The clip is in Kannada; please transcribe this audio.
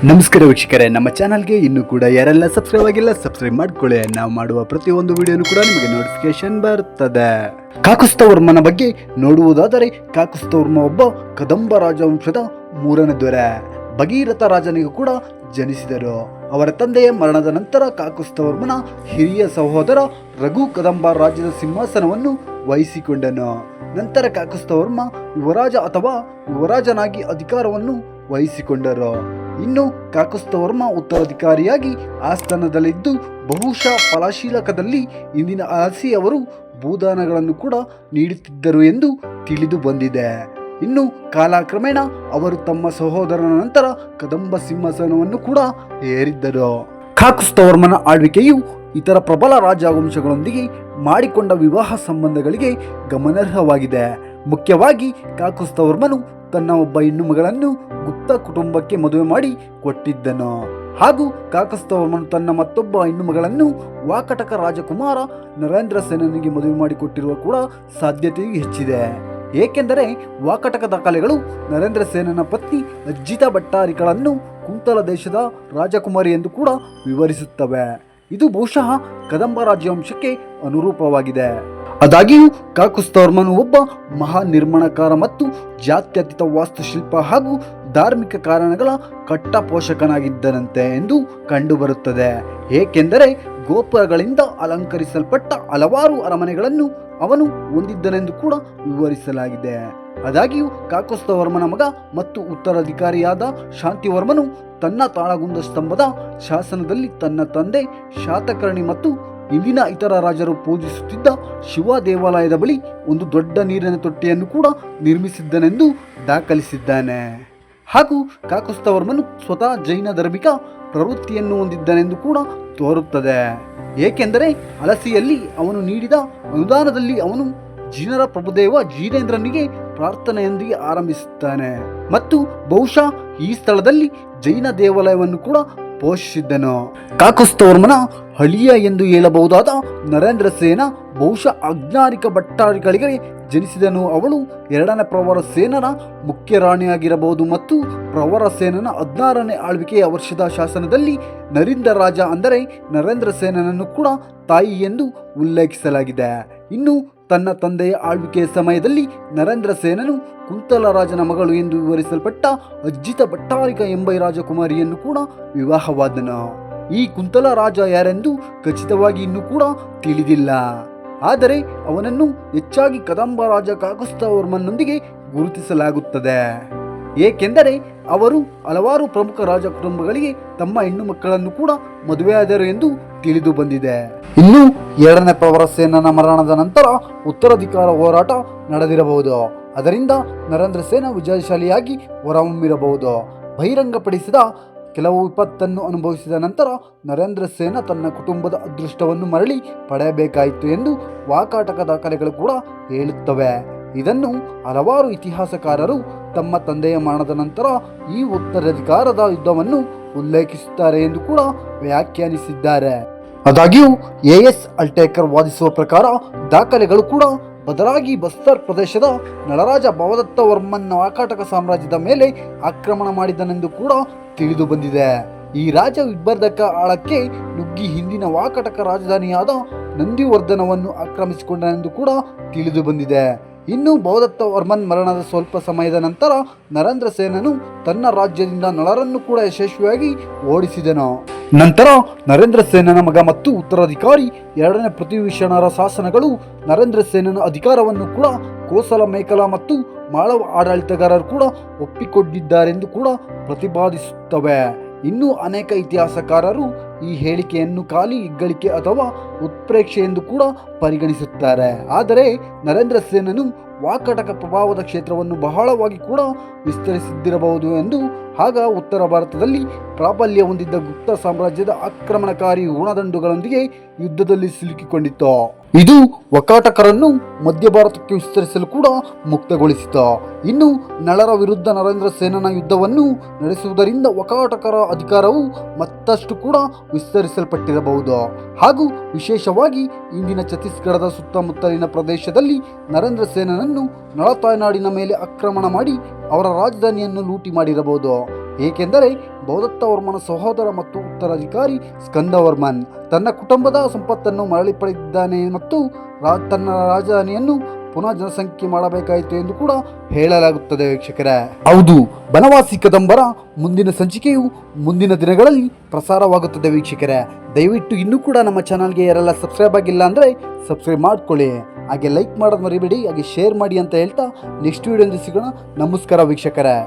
ನಮಸ್ಕಾರ ವೀಕ್ಷಕರೇ, ನಮ್ಮ ಚಾನಲ್ಗೆ ಇನ್ನೂ ಕೂಡ ಯಾರೆಲ್ಲ ಸಬ್ಸ್ಕ್ರೈಬ್ ಆಗಿಲ್ಲ ಸಬ್ಸ್ಕ್ರೈಬ್ ಮಾಡ್ಕೊಳ್ಳಿ. ನಾವು ಮಾಡುವ ಪ್ರತಿಯೊಂದು ವಿಡಿಯೋನು ಕೂಡ ನಿಮಗೆ ನೋಟಿಫಿಕೇಶನ್ ಬರ್ತದೆ. ಕಾಕುಸ್ಥವರ್ಮನ ಬಗ್ಗೆ ನೋಡುವುದಾದರೆ, ಕಾಕುಸ್ಥವರ್ಮ ಒಬ್ಬ ಕದಂಬ ರಾಜವಂಶದ ಮೂರನೇ ದೊರೆ. ಭಗೀರಥ ರಾಜನಿಗೂ ಕೂಡ ಜನಿಸಿದರು. ಅವರ ತಂದೆಯ ಮರಣದ ನಂತರ ಕಾಕುಸ್ಥವರ್ಮನ ಹಿರಿಯ ಸಹೋದರ ರಘು ಕದಂಬ ರಾಜ್ಯದ ಸಿಂಹಾಸನವನ್ನು ವಹಿಸಿಕೊಂಡನು. ನಂತರ ಕಾಕುಸ್ಥವರ್ಮ ಯುವರಾಜ ಅಥವಾ ಯುವರಾಜನಾಗಿ ಅಧಿಕಾರವನ್ನು ವಹಿಸಿಕೊಂಡರು. ಇನ್ನು ಕಾಕುಸ್ಥವರ್ಮ ಉತ್ತರಾಧಿಕಾರಿಯಾಗಿ ಆಸ್ಥಾನದಲ್ಲಿದ್ದು ಬಹುಶಃ ಫಲಶೀಲಕದಲ್ಲಿ ಇಂದಿನ ಅರಸಿಯವರು ಭೂದಾನಗಳನ್ನು ಕೂಡ ನೀಡುತ್ತಿದ್ದರು ಎಂದು ತಿಳಿದು ಬಂದಿದೆ. ಇನ್ನು ಕಾಲಕ್ರಮೇಣ ಅವರು ತಮ್ಮ ಸಹೋದರನ ನಂತರ ಕದಂಬ ಸಿಂಹಾಸನವನ್ನು ಕೂಡ ಏರಿದ್ದರು. ಕಾಕುಸ್ಥವರ್ಮನ ಆಳ್ವಿಕೆಯು ಇತರ ಪ್ರಬಲ ರಾಜವಂಶಗಳೊಂದಿಗೆ ಮಾಡಿಕೊಂಡ ವಿವಾಹ ಸಂಬಂಧಗಳಿಗೆ ಗಮನಾರ್ಹವಾಗಿದೆ. ಮುಖ್ಯವಾಗಿ ಕಾಕುಸ್ಥವರ್ಮನು ತನ್ನ ಒಬ್ಬ ಹೆಣ್ಣು ಮಗಳನ್ನು ಗುಪ್ತ ಕುಟುಂಬಕ್ಕೆ ಮದುವೆ ಮಾಡಿ ಕೊಟ್ಟಿದ್ದನು. ಹಾಗೂ ಕಾಕುಸ್ಥವರ್ಮನು ತನ್ನ ಮತ್ತೊಬ್ಬ ಹೆಣ್ಣು ಮಗಳನ್ನು ವಾಕಟಕ ರಾಜಕುಮಾರ ನರೇಂದ್ರ ಸೇನನಿಗೆ ಮದುವೆ ಮಾಡಿಕೊಟ್ಟಿರುವ ಕೂಡ ಸಾಧ್ಯತೆಯೂ ಹೆಚ್ಚಿದೆ. ಏಕೆಂದರೆ ವಾಕಟಕ ದಾಖಲೆಗಳು ನರೇಂದ್ರ ಸೇನನ ಪತ್ನಿ ಅಜ್ಜಿತಾ ಭಟ್ಟಾರಿಕಳನ್ನು ಕುಂತಲ ದೇಶದ ರಾಜಕುಮಾರಿ ಎಂದು ಕೂಡ ವಿವರಿಸುತ್ತವೆ. ಇದು ಬಹುಶಃ ಕದಂಬ ರಾಜವಂಶಕ್ಕೆ ಅನುರೂಪವಾಗಿದೆ. ಆದಾಗ್ಯೂ ಕಾಕುಸ್ಥವರ್ಮನು ಒಬ್ಬ ಮಹಾ ನಿರ್ಮಾಣಕಾರ ಮತ್ತು ಜಾತ್ಯತೀತ ವಾಸ್ತುಶಿಲ್ಪ ಹಾಗೂ ಧಾರ್ಮಿಕ ಕಾರಣಗಳ ಕಟ್ಟ ಪೋಷಕನಾಗಿದ್ದನಂತೆ ಎಂದು ಕಂಡುಬರುತ್ತದೆ. ಏಕೆಂದರೆ ಗೋಪುರಗಳಿಂದ ಅಲಂಕರಿಸಲ್ಪಟ್ಟ ಹಲವಾರು ಅರಮನೆಗಳನ್ನು ಅವನು ಹೊಂದಿದ್ದನೆಂದು ಕೂಡ ವಿವರಿಸಲಾಗಿದೆ. ಆದಾಗ್ಯೂ ಕಾಕುಸ್ಥವರ್ಮನ ಮಗ ಮತ್ತು ಉತ್ತರಾಧಿಕಾರಿಯಾದ ಶಾಂತಿವರ್ಮನು ತನ್ನ ತಾಳಗುಂದ ಸ್ತಂಭದ ಶಾಸನದಲ್ಲಿ ತನ್ನ ತಂದೆ ಶಾತಕರ್ಣಿ ಮತ್ತು ಇಂದಿನ ಇತರ ರಾಜರು ಪೂಜಿಸುತ್ತಿದ್ದ ಶಿವ ದೇವಾಲಯದ ಬಳಿ ಒಂದು ದೊಡ್ಡ ನೀರಿನ ತೊಟ್ಟಿಯನ್ನು ಕೂಡ ನಿರ್ಮಿಸಿದ್ದನೆಂದು ದಾಖಲಿಸಿದ್ದಾನೆ. ಹಾಗೂ ಕಾಕುಸ್ಥವರ್ಮನು ಸ್ವತಃ ಜೈನ ಧಾರ್ಮಿಕ ಪ್ರವೃತ್ತಿಯನ್ನು ಹೊಂದಿದ್ದನೆಂದು ಕೂಡ ತೋರುತ್ತದೆ. ಏಕೆಂದರೆ ಅಲಸಿಯಲ್ಲಿ ಅವನು ನೀಡಿದ ಅನುದಾನದಲ್ಲಿ ಅವನು ಜಿನರ ಪ್ರಭುದೇವ ಜಿನೇಂದ್ರನಿಗೆ ಪ್ರಾರ್ಥನೆಯೊಂದಿಗೆ ಆರಂಭಿಸುತ್ತಾನೆ ಮತ್ತು ಬಹುಶಃ ಈ ಸ್ಥಳದಲ್ಲಿ ಜೈನ ದೇವಾಲಯವನ್ನು ಕೂಡ ಪೋಷಿಸಿದ್ದನು. ಕಾಕುಸ್ಥವರ್ಮನ ಹಳಿಯ ಎಂದು ಹೇಳಬಹುದಾದ ನರೇಂದ್ರ ಸೇನ ಬಹುಶಃ ಅಜ್ಞಾನಿಕ ಭಟ್ಟಾರಿಗಳಿಗೆ ಜನಿಸಿದನು. ಅವಳು ಎರಡನೇ ಪ್ರವರ ಸೇನನ ಮುಖ್ಯ ರಾಣಿಯಾಗಿರಬಹುದು ಮತ್ತು ಪ್ರವರ ಸೇನನ 16ನೇ ಆಳ್ವಿಕೆಯ ವರ್ಷದ ಶಾಸನದಲ್ಲಿ ನರಿಂದ ರಾಜ ಅಂದರೆ ನರೇಂದ್ರ ಸೇನನನ್ನು ಕೂಡ ತಾಯಿ ಎಂದು ಉಲ್ಲೇಖಿಸಲಾಗಿದೆ. ಇನ್ನು ತನ್ನ ತಂದೆಯ ಆಳ್ವಿಕೆಯ ಸಮಯದಲ್ಲಿ ನರೇಂದ್ರ ಸೇನನು ಕುಂತಲ ರಾಜನ ಮಗಳು ಎಂದು ವಿವರಿಸಲ್ಪಟ್ಟ ಅಜ್ಜಿತಾ ಭಟ್ಟಾರಿಕ ಎಂಬ ರಾಜಕುಮಾರಿಯನ್ನು ಕೂಡ ವಿವಾಹವಾದನು. ಈ ಕುಂತಲ ರಾಜ ಯಾರೆಂದು ಖಚಿತವಾಗಿ ಇನ್ನೂ ಕೂಡ ತಿಳಿದಿಲ್ಲ. ಆದರೆ ಅವನನ್ನು ಹೆಚ್ಚಾಗಿ ಕದಂಬ ರಾಜ ಕಾಕುಸ್ಥವರ್ಮನೊಂದಿಗೆ ಗುರುತಿಸಲಾಗುತ್ತದೆ. ಏಕೆಂದರೆ ಅವರು ಹಲವಾರು ಪ್ರಮುಖ ರಾಜ ಕುಟುಂಬಗಳಿಗೆ ತಮ್ಮ ಹೆಣ್ಣು ಮಕ್ಕಳನ್ನು ಕೂಡ ಮದುವೆಯಾದರು ಎಂದು ತಿಳಿದು ಬಂದಿದೆ. ಇನ್ನು ಎರಡನೇ ಪ್ರವರ ಸೇನನ ಮರಣದ ನಂತರ ಉತ್ತರಾಧಿಕಾರ ಹೋರಾಟ ನಡೆದಿರಬಹುದು. ಅದರಿಂದ ನರೇಂದ್ರ ಸೇನ ವಿಜಯಶಾಲಿಯಾಗಿ ಹೊರಹೊಮ್ಮಿರಬಹುದು. ಬಹಿರಂಗಪಡಿಸಿದ ಕೆಲವು ವಿಪತ್ತನ್ನು ಅನುಭವಿಸಿದ ನಂತರ ನರೇಂದ್ರ ಸೇನ ತನ್ನ ಕುಟುಂಬದ ಅದೃಷ್ಟವನ್ನು ಮರಳಿ ಪಡೆಯಬೇಕಾಯಿತು ಎಂದು ವಾಕಾಟಕ ದಾಖಲೆಗಳು ಕೂಡ ಹೇಳುತ್ತವೆ. ಇದನ್ನು ಹಲವಾರು ಇತಿಹಾಸಕಾರರು ತಮ್ಮ ತಂದೆಯ ಮರಣದ ನಂತರ ಈ ಉತ್ತರಾಧಿಕಾರದ ಯುದ್ಧವನ್ನು ಉಲ್ಲೇಖಿಸುತ್ತಾರೆ ಎಂದು ಕೂಡ ವ್ಯಾಖ್ಯಾನಿಸಿದ್ದಾರೆ. ಆದಾಗ್ಯೂ ಎಎಸ್ ಅಲ್ಟೇಕರ್ ವಾದಿಸುವ ಪ್ರಕಾರ ದಾಖಲೆಗಳು ಕೂಡ ಬದಲಾಗಿ ಬಸ್ತರ್ ಪ್ರದೇಶದ ನಳರಾಜ ಭವದತ್ತವರ್ಮನ್ ವಾಕಾಟಕ ಸಾಮ್ರಾಜ್ಯದ ಮೇಲೆ ಆಕ್ರಮಣ ಮಾಡಿದನೆಂದು ಕೂಡ ತಿಳಿದು ಬಂದಿದೆ. ಈ ರಾಜ ವಿಭರ್ಧಕ ಆಳಕ್ಕೆ ನುಗ್ಗಿ ಹಿಂದಿನ ವಾಕಾಟಕ ರಾಜಧಾನಿಯಾದ ನಂದಿವರ್ಧನವನ್ನು ಆಕ್ರಮಿಸಿಕೊಂಡನೆಂದು ಕೂಡ ತಿಳಿದು ಬಂದಿದೆ. ಇನ್ನು ಭವದತ್ತವರ್ಮನ್ ಮರಣದ ಸ್ವಲ್ಪ ಸಮಯದ ನಂತರ ನರೇಂದ್ರ ಸೇನನು ತನ್ನ ರಾಜ್ಯದಿಂದ ನಳರನ್ನು ಕೂಡ ಯಶಸ್ವಿಯಾಗಿ ಓಡಿಸಿದನು. ನಂತರ ನರೇಂದ್ರ ಸೇನನ ಮಗ ಮತ್ತು ಉತ್ತರಾಧಿಕಾರಿ ಎರಡನೇ ಪೃಥ್ವಿಷಣರ ಶಾಸನಗಳು ನರೇಂದ್ರ ಸೇನನ ಅಧಿಕಾರವನ್ನು ಕೂಡ ಕೋಸಲ ಮೇಖಲ ಮತ್ತು ಮಾಳವ ಆಡಳಿತಗಾರರು ಕೂಡ ಒಪ್ಪಿಕೊಂಡಿದ್ದಾರೆಂದು ಕೂಡ ಪ್ರತಿಪಾದಿಸುತ್ತವೆ. ಇನ್ನೂ ಅನೇಕ ಇತಿಹಾಸಕಾರರು ಈ ಹೇಳಿಕೆಯನ್ನು ಖಾಲಿ ಹಿಗ್ಗಳಿಕೆ ಅಥವಾ ಉತ್ಪ್ರೇಕ್ಷೆ ಎಂದು ಕೂಡ ಪರಿಗಣಿಸುತ್ತಾರೆ. ಆದರೆ ನರೇಂದ್ರ ಸೇನನು ವಾಕಾಟಕ ಪ್ರಭಾವದ ಕ್ಷೇತ್ರವನ್ನು ಬಹಳವಾಗಿ ಕೂಡ ವಿಸ್ತರಿಸಿದ್ದಿರಬಹುದು ಎಂದು, ಆಗ ಉತ್ತರ ಭಾರತದಲ್ಲಿ ಪ್ರಾಬಲ್ಯ ಹೊಂದಿದ್ದ ಗುಪ್ತ ಸಾಮ್ರಾಜ್ಯದ ಆಕ್ರಮಣಕಾರಿ ಗುಣದಂಡುಗಳೊಂದಿಗೆ ಯುದ್ಧದಲ್ಲಿ ಸಿಲುಕಿಕೊಂಡಿತ್ತು. ಇದು ವಾಕಾಟಕರನ್ನು ಮಧ್ಯ ಭಾರತಕ್ಕೆ ವಿಸ್ತರಿಸಲು ಕೂಡ ಮುಕ್ತಗೊಳಿಸಿತು. ಇನ್ನು ನಳರ ವಿರುದ್ಧ ನರೇಂದ್ರ ಸೇನನ ಯುದ್ಧವನ್ನು ನಡೆಸುವುದರಿಂದ ವಾಕಾಟಕರ ಅಧಿಕಾರವು ಮತ್ತಷ್ಟು ಕೂಡ ವಿಸ್ತರಿಸಲ್ಪಟ್ಟಿರಬಹುದು. ಹಾಗೂ ವಿಶೇಷವಾಗಿ ಇಂದಿನ ಛತ್ತೀಸ್ಗಢದ ಸುತ್ತಮುತ್ತಲಿನ ಪ್ರದೇಶದಲ್ಲಿ ನರೇಂದ್ರ ಸೇನನನ್ನು ನಳ ತಾಯ್ನಾಡಿನ ಮೇಲೆ ಆಕ್ರಮಣ ಮಾಡಿ ಅವರ ರಾಜಧಾನಿಯನ್ನು ಲೂಟಿ ಮಾಡಿರಬಹುದು. ಏಕೆಂದರೆ ಬೌದ್ಧವರ್ಮನ ಸಹೋದರ ಮತ್ತು ಉತ್ತರಾಧಿಕಾರಿ ಸ್ಕಂದವರ್ಮನ್ ತನ್ನ ಕುಟುಂಬದ ಸಂಪತ್ತನ್ನು ಮರಳಿ ಪಡೆದಿದ್ದಾನೆ ಮತ್ತು ತನ್ನ ರಾಜಧಾನಿಯನ್ನು ಪುನಃ ಜನಸಂಖ್ಯೆ ಮಾಡಬೇಕಾಯಿತು ಎಂದು ಕೂಡ ಹೇಳಲಾಗುತ್ತದೆ ವೀಕ್ಷಕರೇ. ಹೌದು, ಬನವಾಸಿ ಕದಂಬರ ಮುಂದಿನ ಸಂಚಿಕೆಯು ಮುಂದಿನ ದಿನಗಳಲ್ಲಿ ಪ್ರಸಾರವಾಗುತ್ತದೆ ವೀಕ್ಷಕರೇ. ದಯವಿಟ್ಟು ಇನ್ನೂ ಕೂಡ ನಮ್ಮ ಚಾನಲ್ಗೆ ಯಾರೆಲ್ಲ ಸಬ್ಸ್ಕ್ರೈಬ್ ಆಗಿಲ್ಲ ಅಂದರೆ ಸಬ್ಸ್ಕ್ರೈಬ್ ಮಾಡ್ಕೊಳ್ಳಿ, ಹಾಗೆ ಲೈಕ್ ಮಾಡೋದು ಮರಿಬೇಡಿ, ಹಾಗೆ ಶೇರ್ ಮಾಡಿ ಅಂತ ಹೇಳ್ತಾ ನೆಕ್ಸ್ಟ್ ವಿಡಿಯೋದಲ್ಲಿ ಸಿಗೋಣ. ನಮಸ್ಕಾರ ವೀಕ್ಷಕರೇ.